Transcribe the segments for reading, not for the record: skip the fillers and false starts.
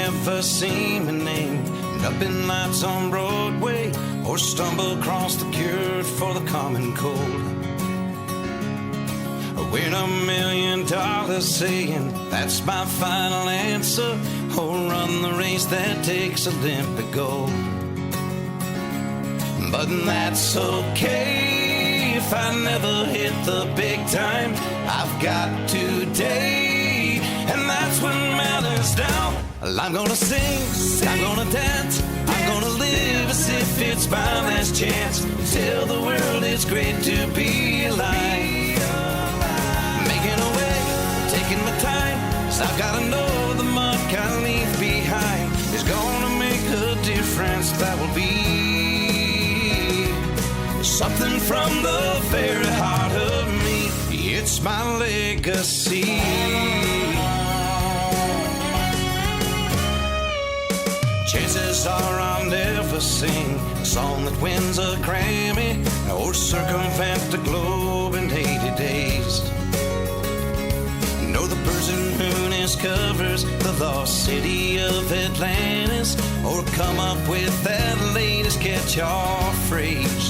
never seen my name up in lights on Broadway, or stumble across the cure for the common cold, or win $1 million saying that's my final answer, or run the race that takes Olympic gold. But that's okay if I never hit the big time. I've got today, and that's what matters now. I'm gonna sing, I'm gonna dance, I'm gonna live as if it's my last chance. Tell the world it's great to be alive. Making a way, taking my time, 'cause I've gotta know the mark I leave behind is gonna make a difference. That will be something from the very heart of me. It's my legacy. Chances are I'll never sing a song that wins a Grammy or circumvent the globe in 80 days. No, the person who discovers the lost city of Atlantis, or come up with that latest catch-all phrase.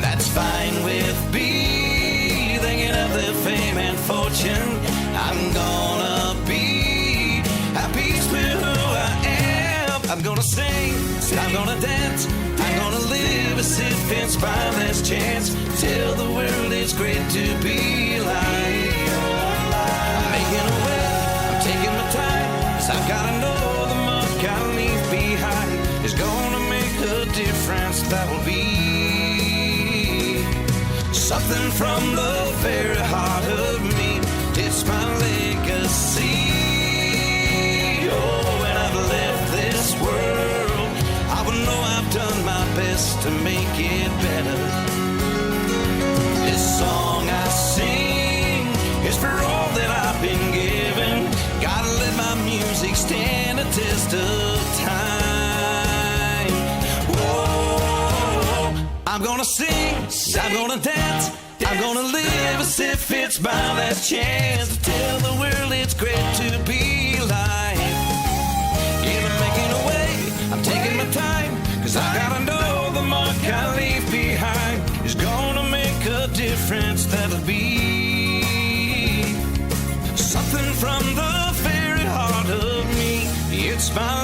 That's fine with me. Thinking of their fame and fortune, I'm gonna be at peace with who I am. I'm gonna sing, I'm gonna dance, I'm gonna live as if it's my last chance. Tell the world it's great to be alive. I'm making a way, I'm taking my time, 'cause I've gotta know the mark I leave behind is gonna make a difference. That will be something from the very heart of me. It's my legacy. Oh, when I've left this world, I will know I've done my best to make it better. This song I sing is for all that I've been given. Gotta let my music stand a test of time. Whoa, I'm gonna sing, I'm gonna dance, I'm gonna live as if it's my last chance to tell the world it's great to be alive. Yeah, I'm making a way, I'm taking my time, 'cause I gotta know the mark I leave behind is gonna make a difference. That'll be something from the very heart of me. It's my